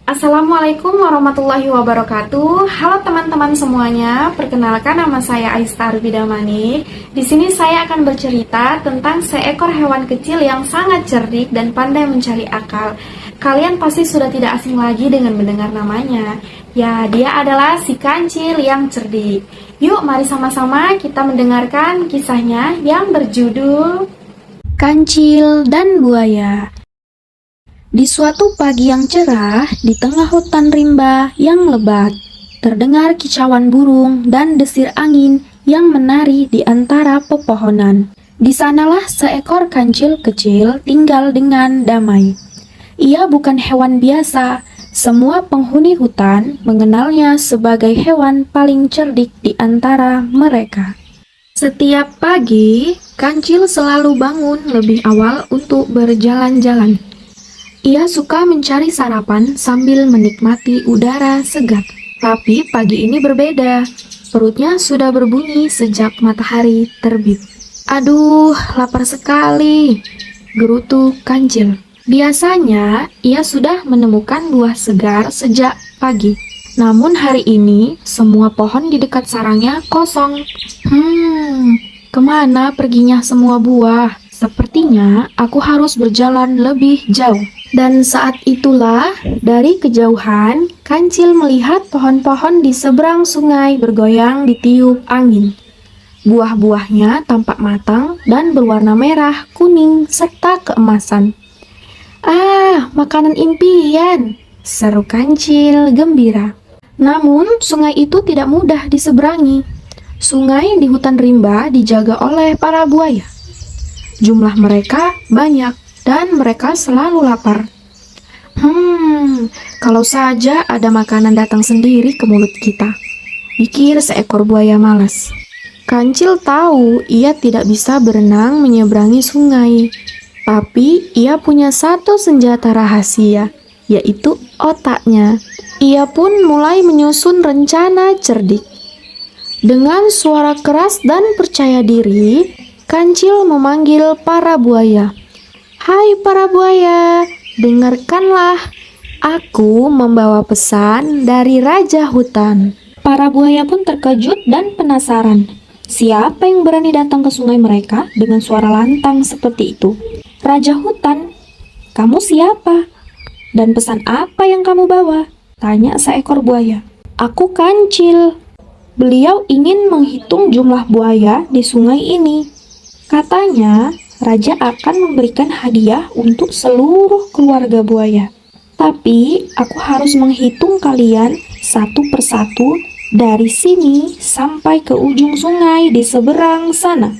Assalamualaikum warahmatullahi wabarakatuh. Halo teman-teman semuanya, perkenalkan nama saya Aista Arvidamani. Di sini saya akan bercerita tentang seekor hewan kecil yang sangat cerdik dan pandai mencari akal. Kalian pasti sudah tidak asing lagi dengan mendengar namanya. Ya, dia adalah si kancil yang cerdik. Yuk, mari sama-sama kita mendengarkan kisahnya yang berjudul Kancil dan Buaya. Di suatu pagi yang cerah, di tengah hutan rimba yang lebat, terdengar kicauan burung dan desir angin yang menari di antara pepohonan. Di sanalah seekor kancil kecil tinggal dengan damai. Ia bukan hewan biasa, semua penghuni hutan mengenalnya sebagai hewan paling cerdik di antara mereka. Setiap pagi, kancil selalu bangun lebih awal untuk berjalan-jalan. Ia suka mencari sarapan sambil menikmati udara segar. Tapi pagi ini berbeda. Perutnya sudah berbunyi sejak matahari terbit. Aduh, lapar sekali, gerutu kancil. Biasanya ia sudah menemukan buah segar sejak pagi. Namun hari ini semua pohon di dekat sarangnya kosong. Kemana perginya semua buah? Sepertinya aku harus berjalan lebih jauh. Dan saat itulah, dari kejauhan, kancil melihat pohon-pohon di seberang sungai bergoyang ditiup angin. Buah-buahnya tampak matang dan berwarna merah, kuning, serta keemasan. Ah, makanan impian, seru kancil gembira. Namun, sungai itu tidak mudah diseberangi. Sungai di hutan rimba dijaga oleh para buaya. Jumlah mereka banyak. Dan mereka selalu lapar. Kalau saja ada makanan datang sendiri ke mulut kita, pikir seekor buaya malas. Kancil tahu ia tidak bisa berenang menyeberangi sungai. Tapi ia punya satu senjata rahasia, yaitu otaknya. Ia pun mulai menyusun rencana cerdik. Dengan suara keras dan percaya diri, kancil memanggil para buaya. Hai para buaya, dengarkanlah, aku membawa pesan dari Raja Hutan. Para buaya pun terkejut dan penasaran. Siapa yang berani datang ke sungai mereka dengan suara lantang seperti itu? Raja Hutan, kamu siapa? Dan pesan apa yang kamu bawa? Tanya seekor buaya. Aku kancil. Beliau ingin menghitung jumlah buaya di sungai ini. Katanya, Raja akan memberikan hadiah untuk seluruh keluarga buaya. Tapi aku harus menghitung kalian satu persatu dari sini sampai ke ujung sungai di seberang sana.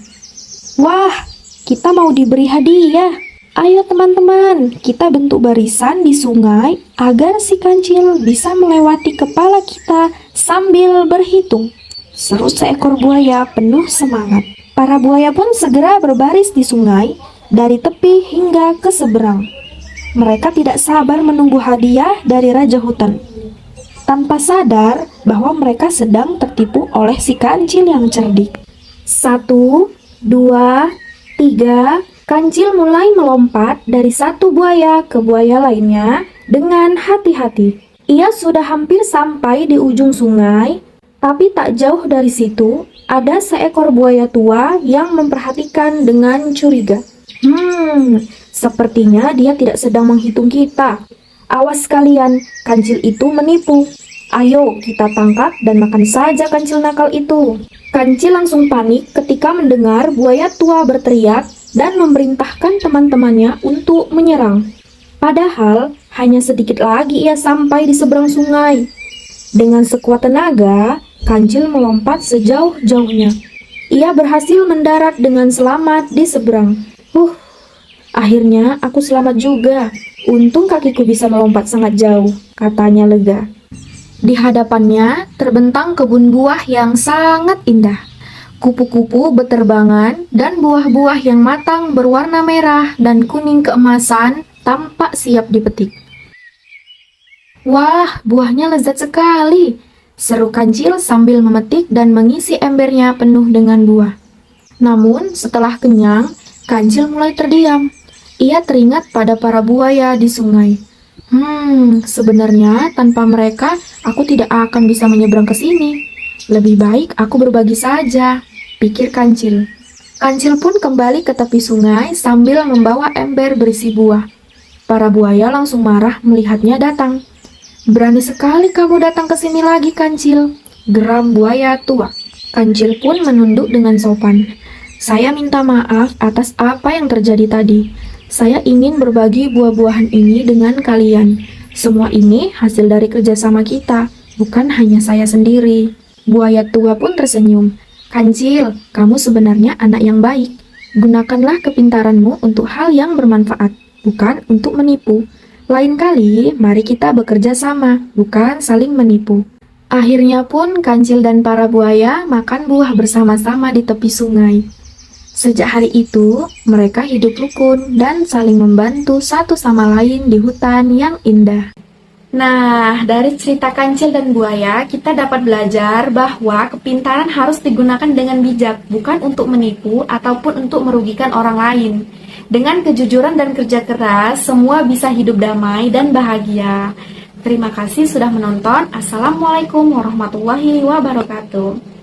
Wah, kita mau diberi hadiah. Ayo teman-teman, kita bentuk barisan di sungai agar si kancil bisa melewati kepala kita sambil berhitung. Seru seekor buaya penuh semangat. Para buaya pun segera berbaris di sungai, dari tepi hingga ke seberang. Mereka tidak sabar menunggu hadiah dari Raja Hutan. Tanpa sadar bahwa mereka sedang tertipu oleh si kancil yang cerdik. 1, 2, 3, kancil mulai melompat dari satu buaya ke buaya lainnya dengan hati-hati. Ia sudah hampir sampai di ujung sungai, tapi tak jauh dari situ, ada seekor buaya tua yang memperhatikan dengan curiga. Sepertinya dia tidak sedang menghitung kita. Awas kalian, kancil itu menipu. Ayo kita tangkap dan makan saja kancil nakal itu. Kancil langsung panik ketika mendengar buaya tua berteriak dan memerintahkan teman-temannya untuk menyerang. Padahal hanya sedikit lagi ia sampai di seberang sungai. Dengan sekuat tenaga, kancil melompat sejauh-jauhnya. Ia berhasil mendarat dengan selamat di seberang. Akhirnya aku selamat juga. Untung kakiku bisa melompat sangat jauh, katanya lega. Di hadapannya terbentang kebun buah yang sangat indah. Kupu-kupu beterbangan dan buah-buah yang matang berwarna merah dan kuning keemasan tampak siap dipetik. Wah, buahnya lezat sekali, seru kancil sambil memetik dan mengisi embernya penuh dengan buah. Namun, setelah kenyang, kancil mulai terdiam. Ia teringat pada para buaya di sungai. Sebenarnya tanpa mereka aku tidak akan bisa menyeberang ke sini. Lebih baik aku berbagi saja, pikir Kancil. Kancil pun kembali ke tepi sungai sambil membawa ember berisi buah. Para buaya langsung marah melihatnya datang. Berani sekali kamu datang ke sini lagi, Kancil, geram buaya tua. Kancil pun menunduk dengan sopan. Saya minta maaf atas apa yang terjadi tadi. Saya ingin berbagi buah-buahan ini dengan kalian. Semua ini hasil dari kerjasama kita, bukan hanya saya sendiri. Buaya tua pun tersenyum. Kancil, kamu sebenarnya anak yang baik. Gunakanlah kepintaranmu untuk hal yang bermanfaat, bukan untuk menipu. Lain kali, mari kita bekerja sama, bukan saling menipu. Akhirnya pun Kancil dan para buaya makan buah bersama-sama di tepi sungai. Sejak hari itu, mereka hidup rukun dan saling membantu satu sama lain di hutan yang indah. Nah, dari cerita Kancil dan buaya, kita dapat belajar bahwa kepintaran harus digunakan dengan bijak, bukan untuk menipu ataupun untuk merugikan orang lain. Dengan kejujuran dan kerja keras, semua bisa hidup damai dan bahagia. Terima kasih sudah menonton. Assalamualaikum warahmatullahi wabarakatuh.